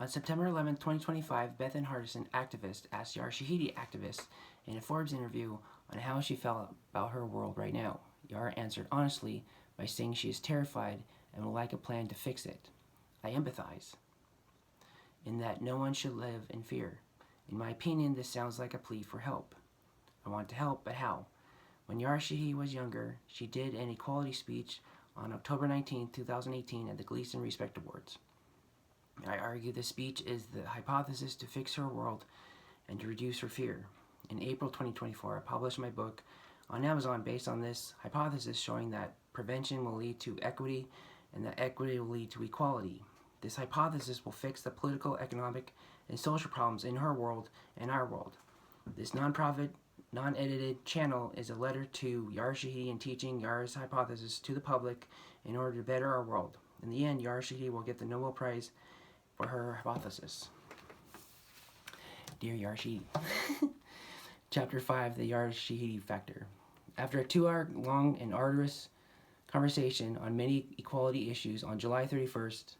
On September 11, 2025, Bethan Hardison, activist, asked Yara Shahidi, activist, in a Forbes interview on how she felt about her world right now. Yara answered honestly by saying she is terrified and would like a plan to fix it. I empathize in that no one should live in fear. In my opinion, this sounds like a plea for help. I want to help, but how? When Yara Shahidi was younger, she did an equality speech on October 19, 2018 at the Gleason Respect Awards. I argue this speech is the hypothesis to fix her world and to reduce her fear. In April 2024, I published my book on Amazon based on this hypothesis, showing that prevention will lead to equity and that equity will lead to equality. This hypothesis will fix the political, economic, and social problems in her world and our world. This nonprofit, non-edited channel is a letter to Yara Shahidi and teaching Yara's hypothesis to the public in order to better our world. In the end, Yara Shahidi will get the Nobel Prize for her hypothesis. Dear Yara Shahidi. Chapter 5, the Yara Shahidi Factor. After a 2-hour long and arduous conversation on many equality issues on July 31st,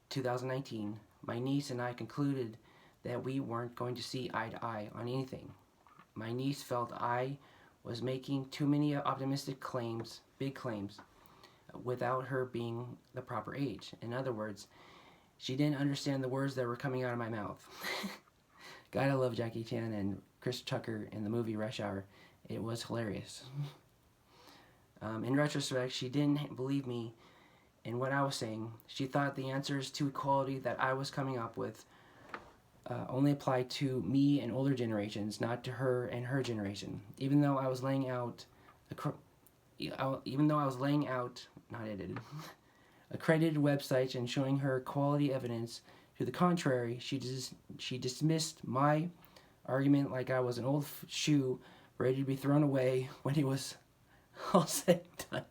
2019, my niece and I concluded that we weren't going to see eye to eye on anything. My niece felt I was making too many optimistic claims, big claims, without her being the proper age. In other words, she didn't understand the words that were coming out of my mouth. God, I love Jackie Chan and Chris Tucker in the movie Rush Hour. It was hilarious. In retrospect, she didn't believe me in what I was saying. She thought the answers to equality that I was coming up with only applied to me and older generations, not to her and her generation. Even though I was laying out, not edited, accredited websites and showing her quality evidence to the contrary, she dismissed my argument like I was an old shoe ready to be thrown away when it was all said and done.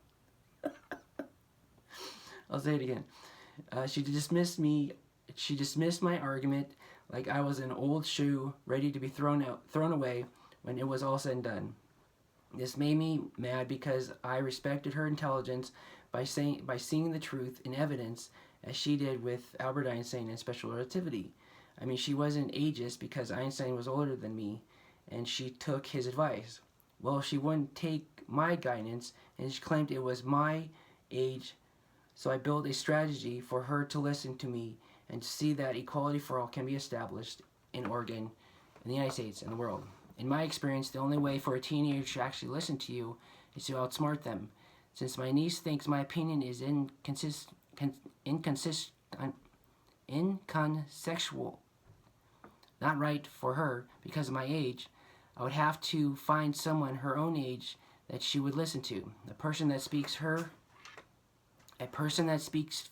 I'll say it again. She dismissed my argument like I was an old shoe ready to be thrown away when it was all said and done. This made me mad because I respected her intelligence by seeing the truth in evidence, as she did with Albert Einstein and special relativity. I mean, she wasn't ageist because Einstein was older than me, and she took his advice. Well, she wouldn't take my guidance, and she claimed it was my age, so I built a strategy for her to listen to me and to see that equality for all can be established in Oregon, in the United States, and the world. In my experience, the only way for a teenager to actually listen to you is to outsmart them. Since my niece thinks my opinion is inconsequential, not right for her because of my age, I would have to find someone her own age that she would listen to. A person that speaks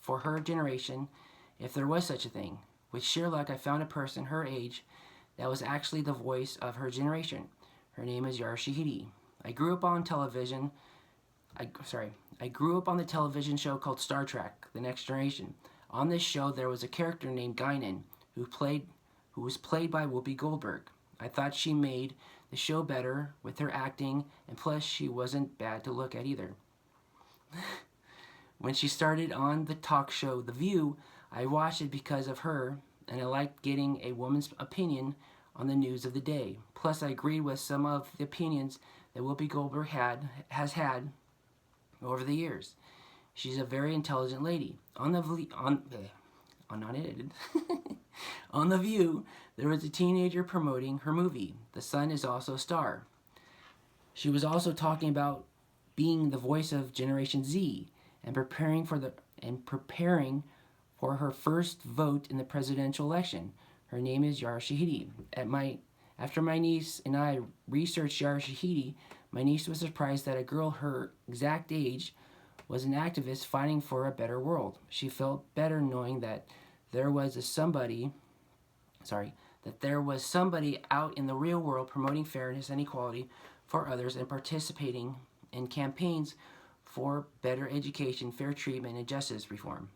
for her generation, if there was such a thing. With sheer luck, I found a person her age that was actually the voice of her generation. Her name is Yara Shahidi. I grew up on the television show called Star Trek: The Next Generation. On this show, there was a character named Guinan who was played by Whoopi Goldberg. I thought she made the show better with her acting, and plus she wasn't bad to look at either. When she started on the talk show The View, I watched it because of her, and I liked getting a woman's opinion on the news of the day. Plus, I agreed with some of the opinions that Whoopi Goldberg has had over the years. She's a very intelligent lady. On unedited. On The View, there was a teenager promoting her movie. The son is also a star. She was also talking about being the voice of Generation Z and preparing for her first vote in the presidential election. Her name is Yara Shahidi. After my niece and I researched Yara Shahidi, my niece was surprised that a girl her exact age was an activist fighting for a better world. She felt better knowing that there was somebody out in the real world promoting fairness and equality for others and participating in campaigns for better education, fair treatment, and justice reform.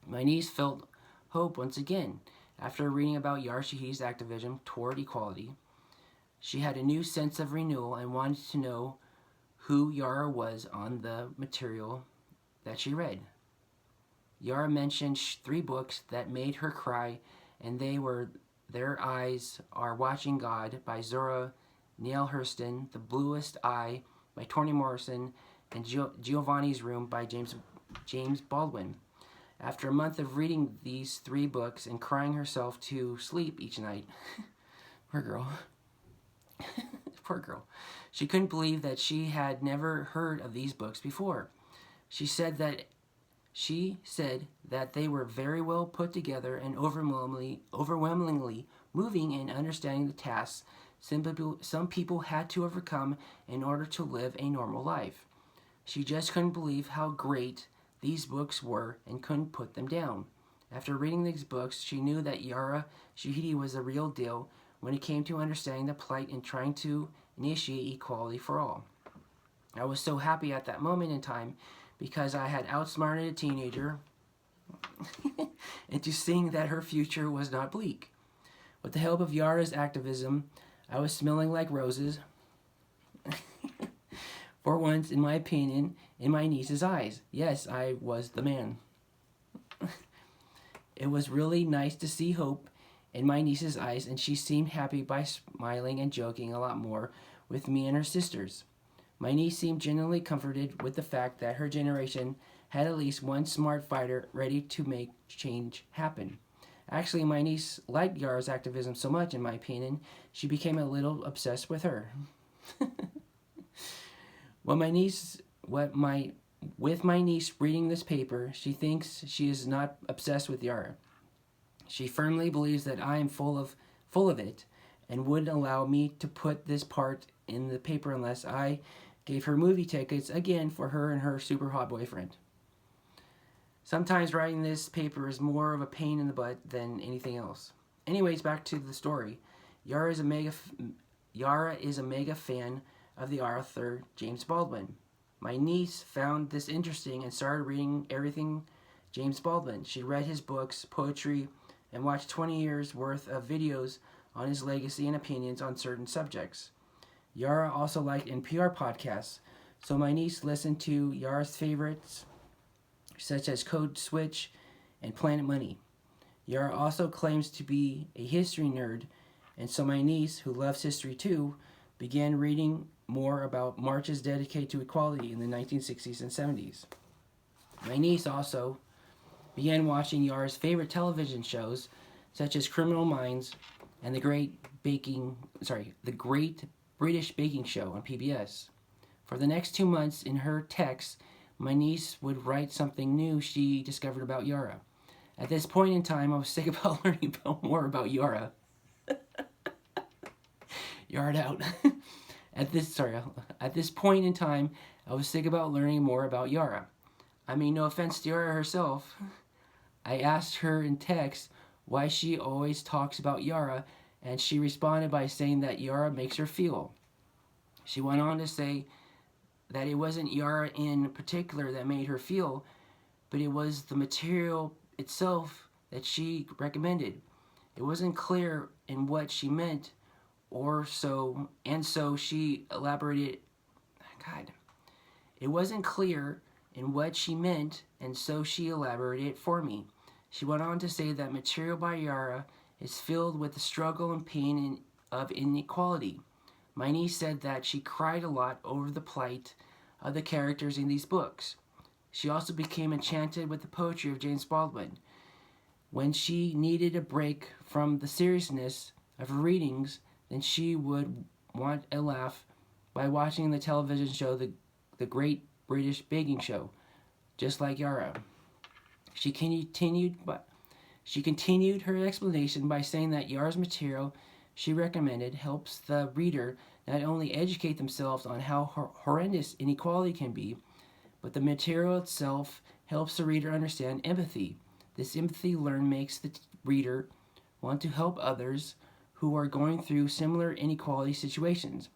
My niece felt hope once again. After reading about Yara Shahidi's activism toward equality, she had a new sense of renewal and wanted to know who Yara was on the material that she read. Yara mentioned 3 books that made her cry, and they were Their Eyes Are Watching God by Zora Neale Hurston, The Bluest Eye by Toni Morrison, and Giovanni's Room by James Baldwin. After a month of reading these 3 books and crying herself to sleep each night, poor girl, poor girl, she couldn't believe that she had never heard of these books before. She said that they were very well put together and overwhelmingly moving in understanding the tasks some people had to overcome in order to live a normal life. She just couldn't believe how great these books were and couldn't put them down. After reading these books, she knew that Yara Shahidi was the real deal when it came to understanding the plight and trying to initiate equality for all. I was so happy at that moment in time because I had outsmarted a teenager into seeing that her future was not bleak. With the help of Yara's activism, I was smelling like roses, for once, in my opinion, in my niece's eyes. Yes, I was the man. It was really nice to see hope in my niece's eyes, and she seemed happy by smiling and joking a lot more with me and her sisters. My niece seemed genuinely comforted with the fact that her generation had at least one smart fighter ready to make change happen. Actually, my niece liked Yara's activism so much, in my opinion, she became a little obsessed with her. With my niece reading this paper, she thinks she is not obsessed with Yara. She firmly believes that I am full of it, and wouldn't allow me to put this part in the paper unless I gave her movie tickets again for her and her super hot boyfriend. Sometimes writing this paper is more of a pain in the butt than anything else. Anyways, back to the story. Yara is a mega fan of the author James Baldwin. My niece found this interesting and started reading everything James Baldwin. She read his books, poetry, and watched 20 years worth of videos on his legacy and opinions on certain subjects. Yara also liked NPR podcasts, so my niece listened to Yara's favorites, such as Code Switch and Planet Money. Yara also claims to be a history nerd, and so my niece, who loves history too, began reading more about marches dedicated to equality in the 1960s and 70s. My niece also began watching Yara's favorite television shows, such as Criminal Minds and the Great British Baking Show on PBS. For the next 2 months, in her texts, my niece would write something new she discovered about Yara. At this point in time, I was sick about learning more about Yara. Yard out. At this point in time, I was sick about learning more about Yara. I mean, no offense to Yara herself. I asked her in text why she always talks about Yara, and she responded by saying that Yara makes her feel. She went on to say that it wasn't Yara in particular that made her feel, but it was the material itself that she recommended. It wasn't clear in what she meant, so she elaborated. God. It wasn't clear in what she meant, and so she elaborated it for me. She went on to say that material by Yara is filled with the struggle and pain of inequality. My niece said that she cried a lot over the plight of the characters in these books. She also became enchanted with the poetry of James Baldwin. When she needed a break from the seriousness of her readings, then she would want a laugh by watching the television show The Great British Baking Show, just like Yara. She continued her explanation by saying that Yara's material she recommended helps the reader not only educate themselves on how horrendous inequality can be, but the material itself helps the reader understand empathy. This empathy learned makes the reader want to help others who are going through similar inequality situations.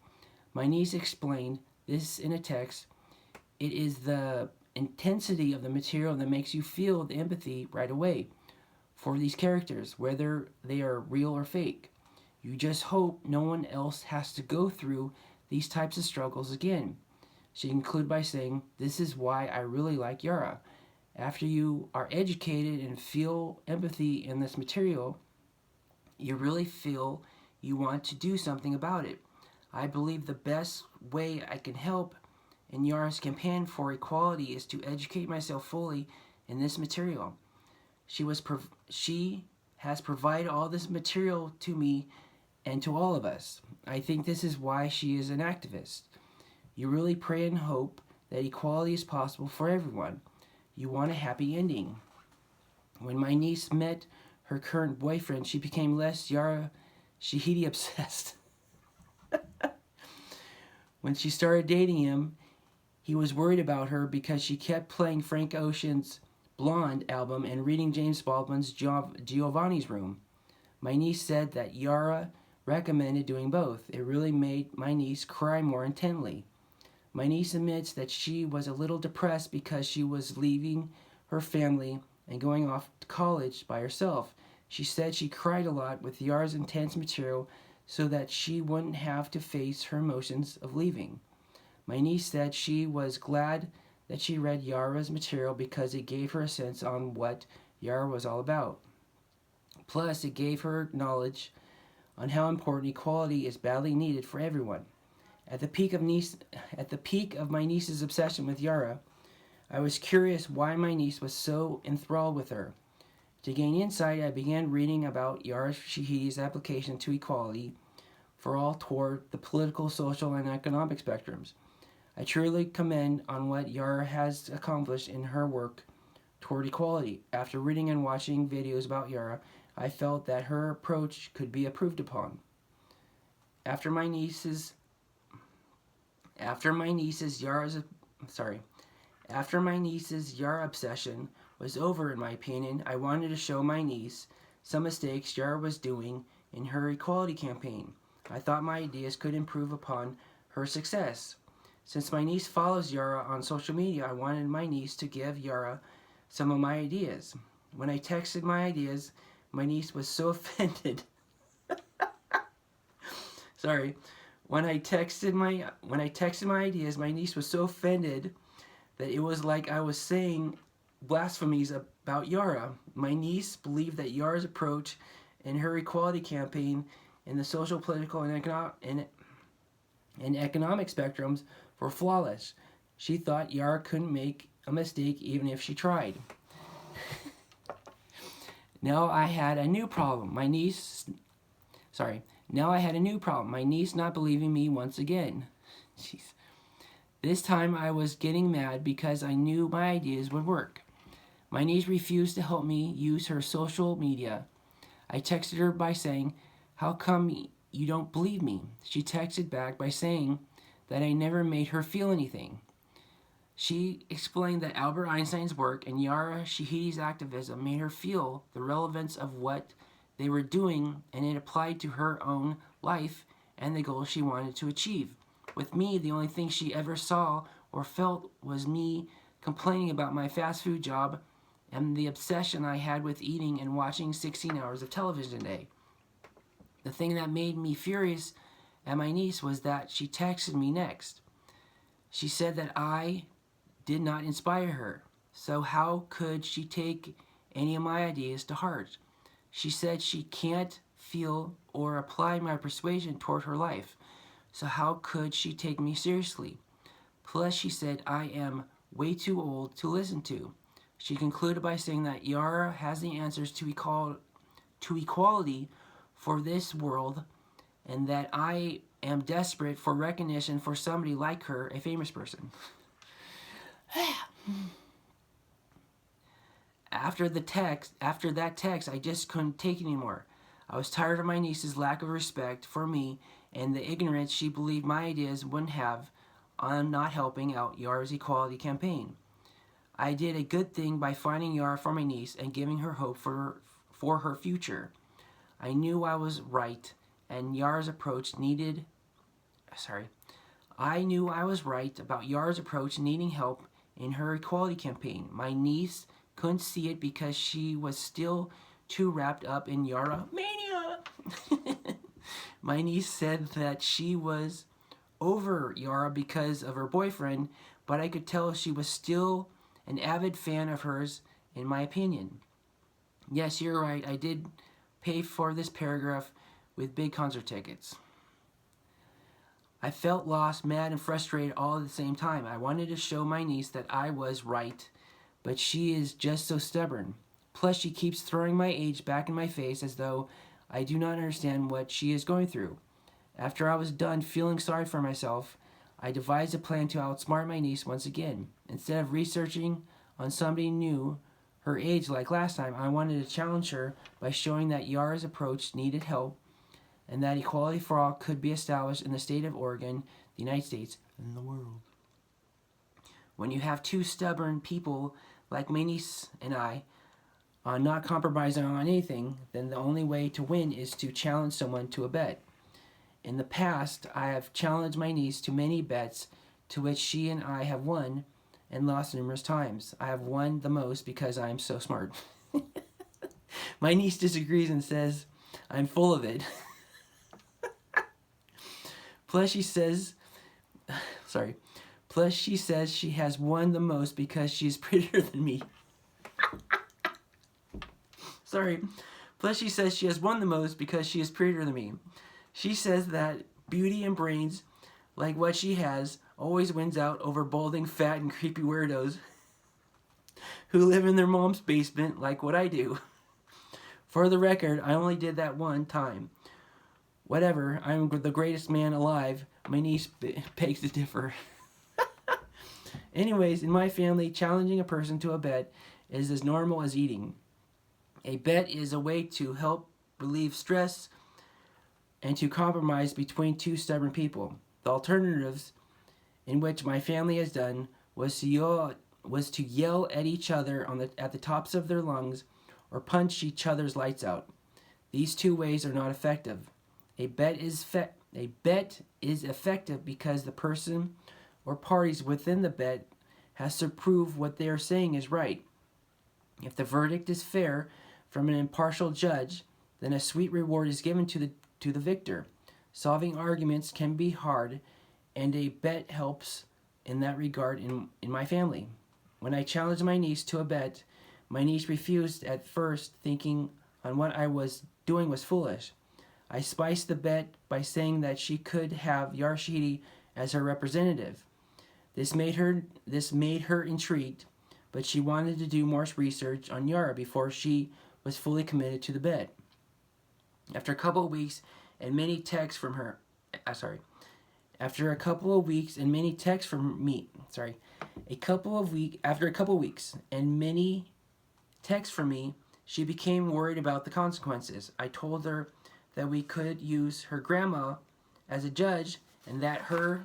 My niece explained this in a text. It is the intensity of the material that makes you feel the empathy right away for these characters, whether they are real or fake. You just hope no one else has to go through these types of struggles again. She concluded by saying, "This is why I really like Yara, After you are educated and feel empathy in this material, you really feel you want to do something about it. I believe the best way I can help in Yara's campaign for equality is to educate myself fully in this material. She has provided all this material to me and to all of us. I think this is why she is an activist. You really pray and hope that equality is possible for everyone. You want a happy ending. When my niece met her current boyfriend, she became less Yara Shahidi obsessed. When she started dating him, he was worried about her because she kept playing Frank Ocean's Blonde album and reading James Baldwin's Giovanni's Room. My niece said that Yara recommended doing both. It really made my niece cry more intently. My niece admits that she was a little depressed because she was leaving her family and going off to college by herself. She said she cried a lot with Yara's intense material so that she wouldn't have to face her emotions of leaving. My niece said she was glad that she read Yara's material because it gave her a sense on what Yara was all about. Plus, it gave her knowledge on how important equality is badly needed for everyone. At the peak of my niece's obsession with Yara, I was curious why my niece was so enthralled with her. To gain insight, I began reading about Yara Shahidi's application to equality for all toward the political, social, and economic spectrums. I truly commend on what Yara has accomplished in her work toward equality. After reading and watching videos about Yara, I felt that her approach could be improved upon. After my niece's Yara obsession was over, in my opinion, I wanted to show my niece some mistakes Yara was doing in her equality campaign. I thought my ideas could improve upon her success. Since my niece follows Yara on social media, I wanted my niece to give Yara some of my ideas. When I texted my ideas, my niece was so offended. Sorry. When I texted my ideas, my niece was so offended that it was like I was saying blasphemies about Yara. My niece believed that Yara's approach in her equality campaign in the social, political, and economic spectrums were flawless. She thought Yara couldn't make a mistake even if she tried. Now I had a new problem. My niece not believing me once again. Jeez. This time I was getting mad because I knew my ideas would work. My niece refused to help me use her social media. I texted her by saying, "How come you don't believe me?" She texted back by saying that I never made her feel anything. She explained that Albert Einstein's work and Yara Shahidi's activism made her feel the relevance of what they were doing, and it applied to her own life and the goals she wanted to achieve. With me, the only thing she ever saw or felt was me complaining about my fast food job and the obsession I had with eating and watching 16 hours of television a day. The thing that made me furious at my niece was that she texted me next. She said that I did not inspire her, so how could she take any of my ideas to heart? She said she can't feel or apply my persuasion toward her life, so how could she take me seriously? Plus, she said I am way too old to listen to. She concluded by saying that Yara has the answers to equality for this world, and that I am desperate for recognition for somebody like her, a famous person. After that text, I just couldn't take it anymore. I was tired of my niece's lack of respect for me and the ignorance she believed my ideas wouldn't have on not helping out Yara's equality campaign. I did a good thing by finding Yara for my niece and giving her hope for her future. I knew I was right, and Yara's approach needed... I knew I was right about Yara's approach needing help in her equality campaign. My niece couldn't see it because she was still too wrapped up in Yara mania. My niece said that she was over Yara because of her boyfriend, but I could tell she was still an avid fan of hers, in my opinion. Yes, you're right. I did pay for this paragraph with big concert tickets. I felt lost, mad, and frustrated all at the same time. I wanted to show my niece that I was right, but she is just so stubborn. Plus, she keeps throwing my age back in my face as though I do not understand what she is going through. After I was done feeling sorry for myself, I devised a plan to outsmart my niece once again. Instead of researching on somebody new her age like last time, I wanted to challenge her by showing that Yara's approach needed help and that equality for all could be established in the state of Oregon, the United States, and the world. When you have two stubborn people like my niece and I, not compromising on anything, then the only way to win is to challenge someone to a bet. In the past, I have challenged my niece to many bets to which she and I have won and lost numerous times. I have won the most because I am so smart. My niece disagrees and says I'm full of it. Plus she says she has won the most because she's prettier than me. Plus she says she has won the most because she is prettier than me. She says that beauty and brains, like what she has, always wins out over balding, fat, and creepy weirdos who live in their mom's basement like what I do. For the record, I only did that one time. Whatever, I'm the greatest man alive. My niece begs to differ. Anyways, in my family, challenging a person to a bet is as normal as eating. A bet is a way to help relieve stress and to compromise between two stubborn people. The alternatives, in which my family has done, was to yell at each other at the tops of their lungs or punch each other's lights out. These two ways are not effective. A bet is effective because the person or parties within the bet has to prove what they are saying is right. If the verdict is fair from an impartial judge, then a sweet reward is given to the victor. Solving arguments can be hard, and a bet helps in that regard in my family. When I challenged my niece to a bet, my niece refused at first, thinking on what I was doing was foolish. I spiced the bet by saying that she could have Yara Shahidi as her representative. This made her intrigued, but she wanted to do more research on Yara before she was fully committed to the bet. After a couple of weeks and many texts from me, after a couple of weeks and many texts from me, she became worried about the consequences. I told her that we could use her grandma as a judge and that her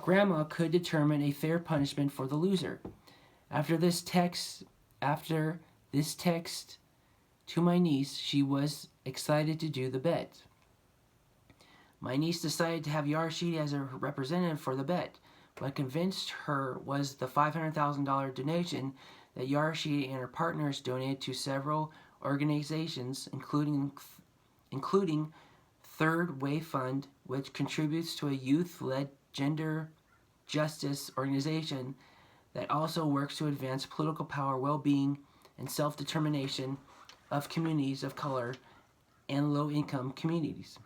grandma could determine a fair punishment for the loser. After this text to my niece, she was excited to do the bet. My niece decided to have Yara Shahidi as a representative for the bet. What convinced her was the $500,000 donation that Yara Shahidi and her partners donated to several organizations, including Third Way Fund, which contributes to a youth-led gender justice organization that also works to advance political power, well-being, and self-determination of communities of color and low-income communities.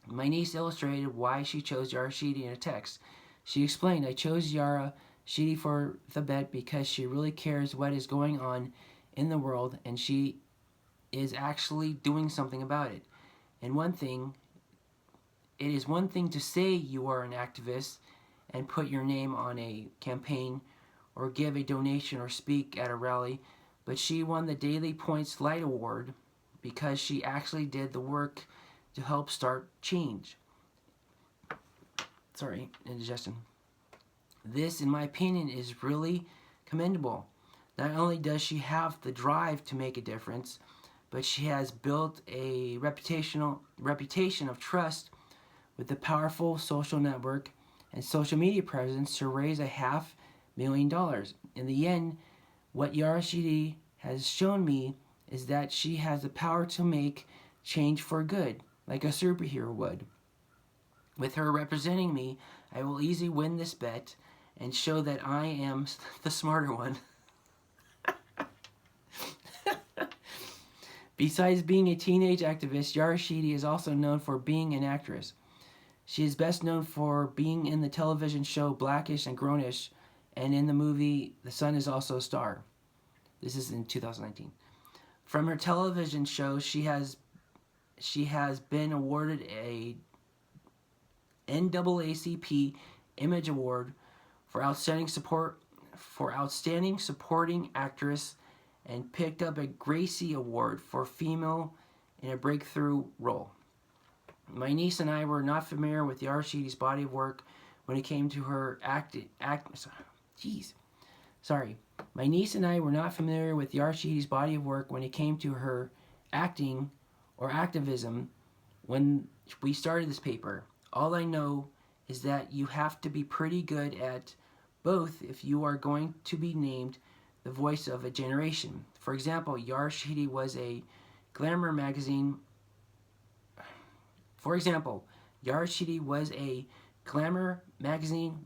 My niece illustrated why she chose Yara Shahidi in a text. She explained, I chose Yara Shahidi for the bet because she really cares what is going on in the world and she is actually doing something about it. It is one thing to say you are an activist and put your name on a campaign or give a donation or speak at a rally, but she won the Daily Points Light Award because she actually did the work to help start change. Indigestion. This, in my opinion, is really commendable. Not only does she have the drive to make a difference, but she has built a reputation of trust with the powerful social network and social media presence to raise $500,000. In the end, what Yara Shahidi has shown me is that she has the power to make change for good, like a superhero would. With her representing me, I will easily win this bet, and show that I am the smarter one. Besides being a teenage activist, Yara Shahidi is also known for being an actress. She is best known for being in the television show Blackish and Grownish, and in the movie The Sun is also a star. This is in 2019. From her television show, she has been awarded a NAACP Image Award for outstanding supporting actress, and picked up a Gracie Award for female in a breakthrough role. My niece and I were not familiar with Yara Shahidi's body of work when it came to her My niece and I were not familiar with Yara Shahidi's body of work when it came to her acting or activism when we started this paper. All I know is that you have to be pretty good at both if you are going to be named the voice of a generation. For example, Yara Shahidi was a Glamour magazine.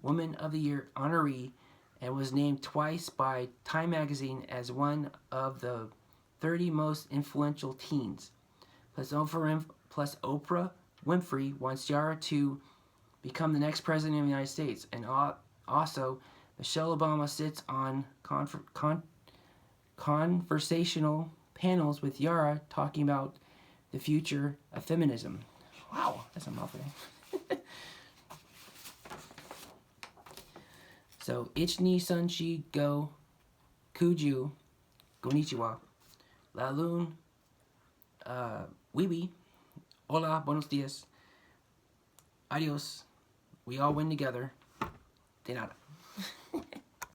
Woman of the Year honoree and was named twice by Time magazine as one of the 30 most influential teens. Plus Oprah Winfrey wants Yara to become the next president of the United States, and also Michelle Obama sits on conversational panels with Yara talking about the future of feminism. Wow, that's a mouthful. So, Ichni Sunshi Go Kuju Konnichiwa Lalun Wiwi Hola, buenos dias. Adios. We all win together. De nada.